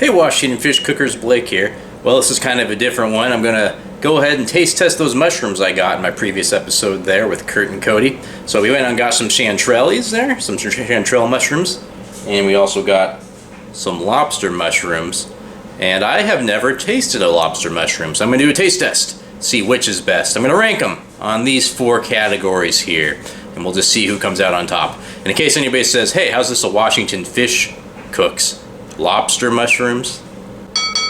Hey Washington Fish Cookers, Blake here. Well, this is kind of a different one. I'm gonna go ahead and taste test those mushrooms I got in my previous episode there with Kurt and Cody. So we went and got some chanterelles there, some chanterelle mushrooms, and we also got some lobster mushrooms. And I have never tasted a lobster mushroom, so I'm gonna do a taste test, see which is best. I'm gonna rank them on these 4 categories here, and we'll just see who comes out on top. And in case anybody says, hey, how's this a Washington Fish Cooks lobster mushrooms?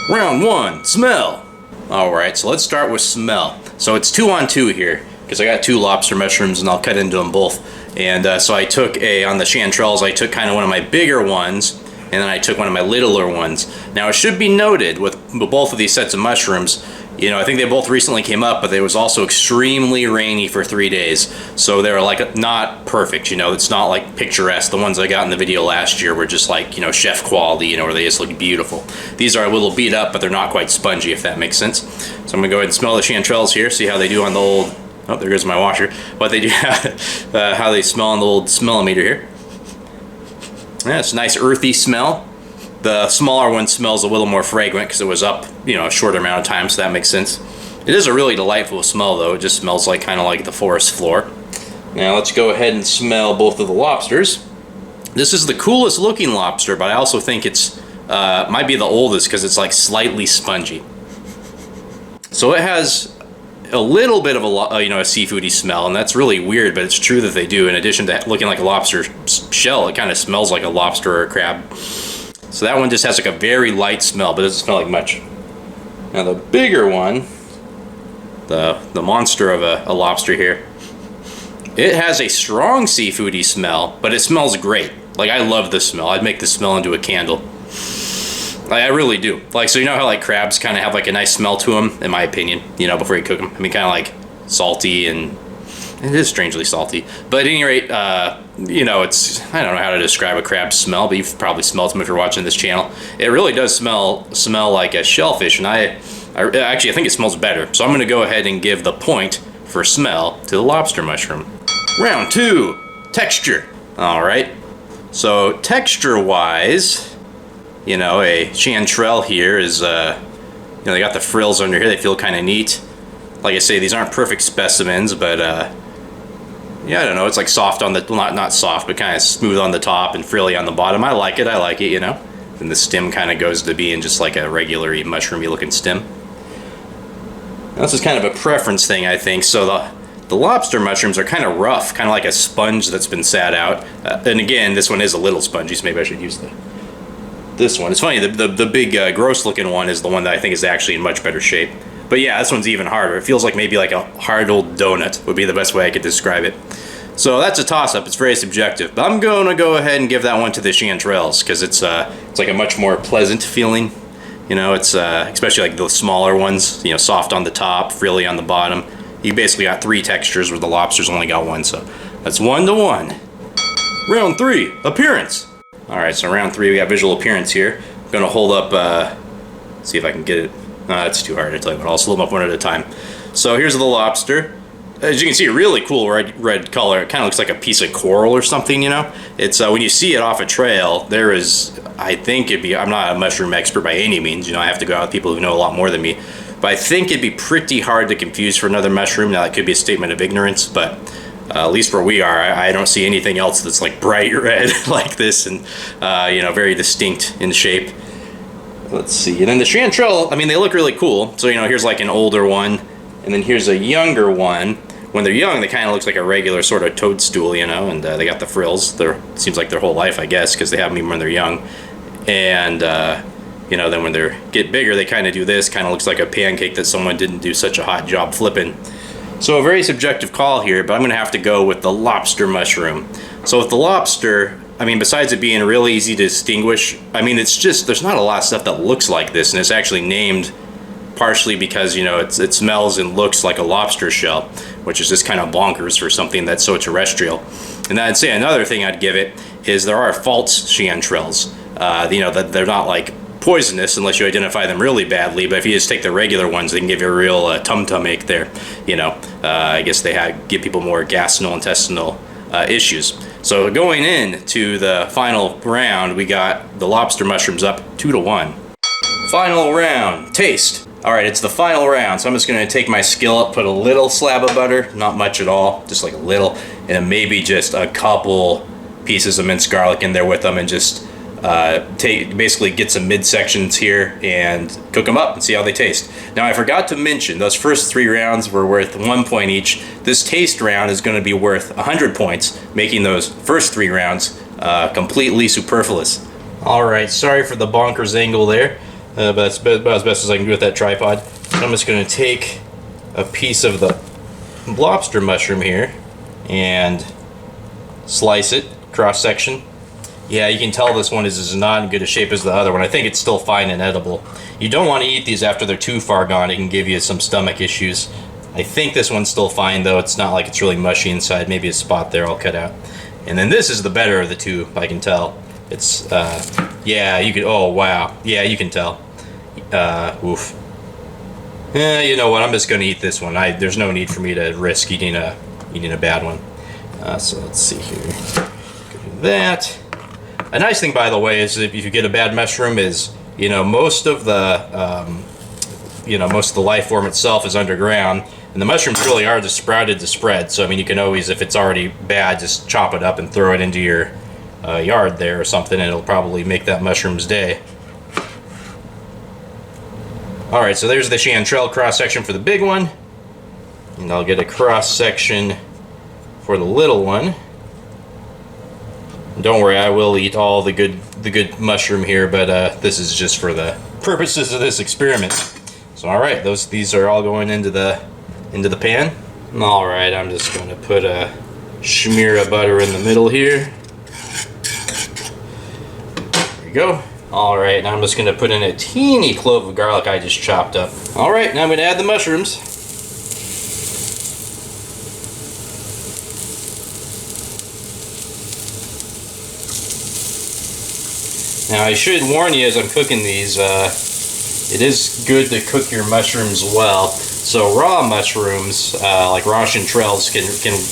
Round 1, smell. Alright, so let's start with smell. So it's 2 on 2 here, because I got 2 lobster mushrooms and I'll cut into them both. And so I took on the chanterelles, I took kind of one of my bigger ones, and then I took one of my littler ones. Now it should be noted with both of these sets of mushrooms, you know, I think they both recently came up, but it was also extremely rainy for 3 days. So they were like not perfect, you know, it's not like picturesque. The ones I got in the video last year were just like, you know, chef quality, you know, where they just look beautiful. These are a little beat up, but they're not quite spongy, if that makes sense. So I'm gonna go ahead and smell the chanterelles here, see how they do on the old, oh, there goes my washer. What they do, how they smell on the old smellometer here. Yeah, it's a nice earthy smell. The smaller one smells a little more fragrant because it was up, you know, a shorter amount of time, so that makes sense. It is a really delightful smell, though. It just smells like kind of like the forest floor. Now let's go ahead and smell both of the lobsters. This is the coolest looking lobster, but I also think it's might be the oldest because it's like slightly spongy. So it has a little bit of a, you know, a seafoody smell, and that's really weird, but it's true that they do. In addition to looking like a lobster shell, it kind of smells like a lobster or a crab. So that one just has like a very light smell, but it doesn't smell like much. Now the bigger one, the monster of a lobster here, it has a strong seafoody smell, but it smells great. Like, I love this smell. I'd make this smell into a candle. I really do. Like, so you know how like crabs kind of have like a nice smell to them, in my opinion, you know, before you cook them. I mean, kind of like salty, and it is strangely salty. But at any rate, you know, it's, I don't know how to describe a crab smell, but you've probably smelled them if you're watching this channel. It really does smell like a shellfish, and I actually think it smells better. So I'm gonna go ahead and give the point for smell to the lobster mushroom. Round 2, texture. All right, so texture-wise, you know, a chanterelle here is, you know, they got the frills under here. They feel kind of neat. Like I say, these aren't perfect specimens, but yeah, I don't know. It's like soft on the, well, not soft, but kind of smooth on the top and frilly on the bottom. I like it, you know. And the stem kind of goes to being just like a regular mushroomy looking stem. Now, this is kind of a preference thing, I think. So the lobster mushrooms are kind of rough, kind of like a sponge that's been sat out. And again, this one is a little spongy, so maybe I should use this one. It's funny, the big gross looking one is the one that I think is actually in much better shape. But yeah, this one's even harder. It feels like maybe like a hard old donut would be the best way I could describe it. So that's a toss-up. It's very subjective. But I'm going to go ahead and give that one to the chanterelles because it's like a much more pleasant feeling. You know, it's especially like the smaller ones, you know, soft on the top, frilly on the bottom. You basically got 3 textures where the lobster's only got 1, so that's 1 to 1. Round 3, appearance. All right, so round 3, we got visual appearance here. I'm gonna hold up, see if I can get it. No, that's too hard to tell you, but I'll slow them up one at a time. So here's the lobster. As you can see, a really cool red color. It kind of looks like a piece of coral or something, you know? It's when you see it off a trail, there is, I think it'd be, I'm not a mushroom expert by any means, you know, I have to go out with people who know a lot more than me, but I think it'd be pretty hard to confuse for another mushroom. Now, that could be a statement of ignorance, but at least where we are, I don't see anything else that's like bright red like this and, you know, very distinct in shape. Let's see, and then the chanterelle, I mean, they look really cool. So, you know, here's like an older one, and then here's a younger one. When they're young, they kind of looks like a regular sort of toadstool, you know, and they got the frills. Seems like their whole life, I guess, because they have them even when they're young. And, you know, then when they get bigger, they kind of do this. Kind of looks like a pancake that someone didn't do such a hot job flipping. So a very subjective call here, but I'm going to have to go with the lobster mushroom. So with the lobster, I mean, besides it being really easy to distinguish, I mean, it's just, there's not a lot of stuff that looks like this, and it's actually named partially because, you know, it smells and looks like a lobster shell, which is just kind of bonkers for something that's so terrestrial. And then I'd say another thing I'd give it is there are false chanterelles. You know, that they're not like poisonous unless you identify them really badly, but if you just take the regular ones, they can give you a real tum-tum ache there, you know. I guess they give people more gastrointestinal issues. So going into the final round, we got the lobster mushrooms up 2 to 1. Final round, taste. All right, it's the final round, so I'm just gonna take my skillet, put a little slab of butter, not much at all, just like a little, and maybe just a couple pieces of minced garlic in there with them, and just basically get some midsections here and cook them up and see how they taste. Now, I forgot to mention, those first 3 rounds were worth 1 point each. This taste round is gonna be worth 100 points, making those first 3 rounds completely superfluous. All right, sorry for the bonkers angle there. But that's about as best as I can do with that tripod. So I'm just going to take a piece of the lobster mushroom here and slice it cross section. Yeah, you can tell this one is not in good a shape as the other one. I think it's still fine and edible. You don't want to eat these after they're too far gone. It can give you some stomach issues. I think this one's still fine though. It's not like it's really mushy inside. Maybe a spot there I'll cut out. And then this is the better of the two, I can tell. It's, yeah, you could, oh wow. Yeah, you can tell. Oof. You know what, I'm just gonna eat this one. There's no need for me to risk eating a bad one. So let's see here. Do that. A nice thing, by the way, is if you get a bad mushroom is, you know, most of the life form itself is underground, and the mushrooms really are just sprouted to spread. So I mean, you can always, if it's already bad, just chop it up and throw it into your yard there or something, and it'll probably make that mushroom's day. Alright, so there's the chanterelle cross section for the big one, and I'll get a cross section for the little one. Don't worry, I will eat all the good mushroom here, but this is just for the purposes of this experiment. So alright, these are all going into the pan. Alright, I'm just going to put a smear of butter in the middle here. There we go. Alright, now I'm just going to put in a teeny clove of garlic I just chopped up. Alright, now I'm going to add the mushrooms. Now I should warn you as I'm cooking these, it is good to cook your mushrooms well. So raw mushrooms, like raw chanterelles, can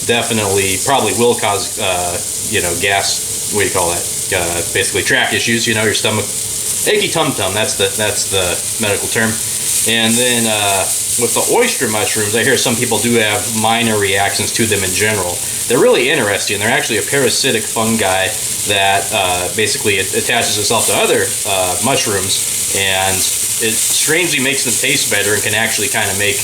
definitely, probably will cause, gas, what do you call that? Basically tract issues, you know, your stomach, achy tum-tum, that's the medical term. And then with the oyster mushrooms, I hear some people do have minor reactions to them in general. They're really interesting. They're actually a parasitic fungi that basically it attaches itself to other mushrooms, and it strangely makes them taste better and can actually kind of make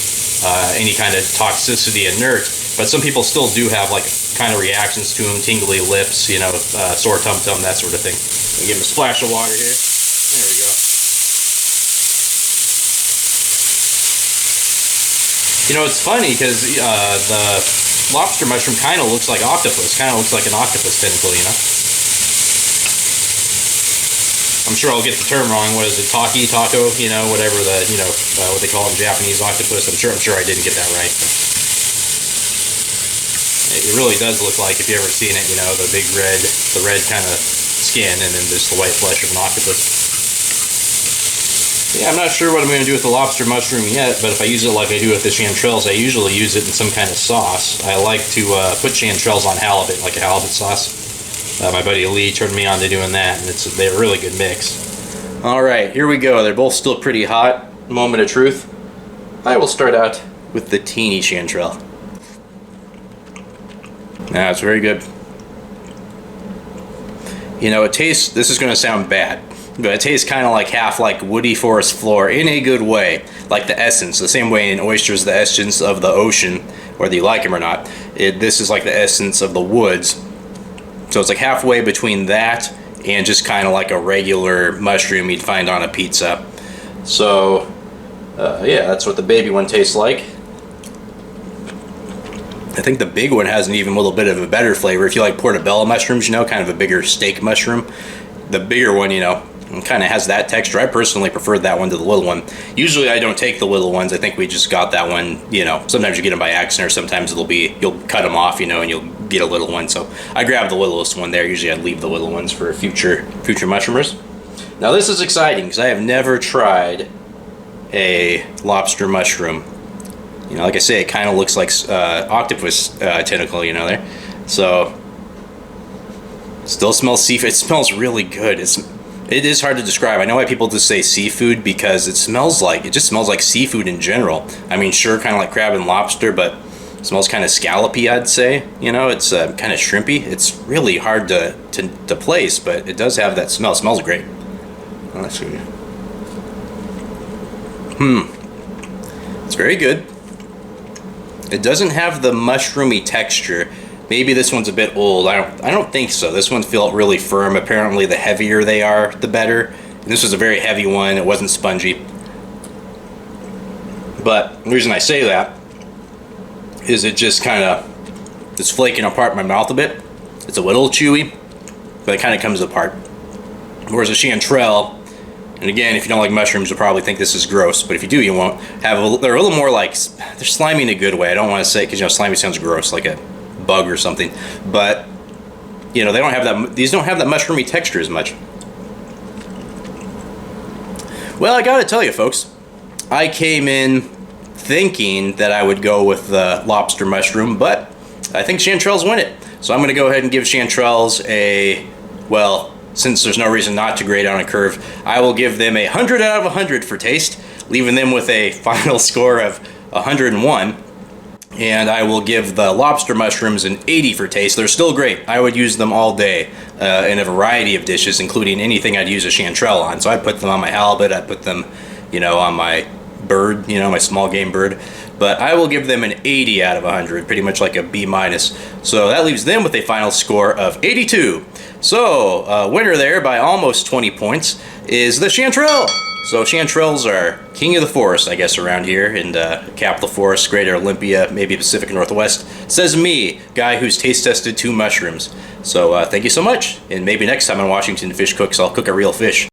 any kind of toxicity inert. But some people still do have like kind of reactions to them, tingly lips, you know, sore tum-tum, that sort of thing. I'll give them a splash of water here. There we go. You know, it's funny because the lobster mushroom kind of looks like octopus, kind of looks like an octopus tentacle, you know. I'm sure I'll get the term wrong. What is it, taco, you know, whatever the, you know, what they call it in Japanese, octopus. I'm sure I didn't get that right. It really does look like, if you ever seen it, you know, the red kind of skin, and then just the white flesh of an octopus. Yeah, I'm not sure what I'm going to do with the lobster mushroom yet, but if I use it like I do with the chanterelles, I usually use it in some kind of sauce. I like to put chanterelles on halibut, like a halibut sauce. My buddy Lee turned me on to doing that, and they're a really good mix. Alright, here we go. They're both still pretty hot. Moment of truth. I will start out with the teeny chanterelle. Now, it's very good. You know, it tastes, this is going to sound bad, but it tastes kind of like half like woody forest floor in a good way. Like the essence, the same way in oysters, the essence of the ocean, whether you like them or not. This is like the essence of the woods. So it's like halfway between that and just kind of like a regular mushroom you'd find on a pizza. So, yeah, that's what the baby one tastes like. I think the big one has an even little bit of a better flavor. If you like portobello mushrooms, you know, kind of a bigger steak mushroom. The bigger one, you know, kind of has that texture. I personally prefer that one to the little one. Usually I don't take the little ones. I think we just got that one, you know, sometimes you get them by accident, or sometimes you'll cut them off, you know, and you'll get a little one. So I grabbed the littlest one there. Usually I'd leave the little ones for future mushroomers. Now this is exciting because I have never tried a lobster mushroom. You know, like I say, it kind of looks like octopus tentacle, you know, there. So, still smells seafood. It smells really good. It is hard to describe. I know why people just say seafood, because it just smells like seafood in general. I mean, sure, kind of like crab and lobster, but it smells kind of scallopy, I'd say. You know, it's kind of shrimpy. It's really hard to place, but it does have that smell. It smells great. Let's see. It's very good. It doesn't have the mushroomy texture. Maybe this one's a bit old. I don't think so. This one felt really firm. Apparently, the heavier they are, the better. And this was a very heavy one. It wasn't spongy. But the reason I say that is it just kind of is flaking apart in my mouth a bit. It's a little chewy, but it kind of comes apart. Whereas a chanterelle, and again, if you don't like mushrooms, you'll probably think this is gross, but if you do, you won't. They're a little more like, they're slimy in a good way. I don't want to say, because, you know, slimy sounds gross, like a bug or something, but you know, they don't have that. These don't have that mushroomy texture as much. Well, I gotta tell you, folks, I came in thinking that I would go with the lobster mushroom, but I think chanterelles win it. So I'm gonna go ahead and give chanterelles a, well, since there's no reason not to grade on a curve, I will give them 100 out of 100 for taste, leaving them with a final score of 101. And I will give the lobster mushrooms an 80 for taste. They're still great. I would use them all day in a variety of dishes, including anything I'd use a chanterelle on. So I put them on my halibut. I put them, you know, on my bird, you know, my small game bird. But I will give them an 80 out of 100, pretty much like a B minus. So that leaves them with a final score of 82. So winner there by almost 20 points is the chanterelle. So chanterelles are king of the forest, I guess, around here in the capital forest, Greater Olympia, maybe Pacific Northwest. Says me, guy who's taste tested 2 mushrooms. So thank you so much, and maybe next time on Washington Fish Cooks, I'll cook a real fish.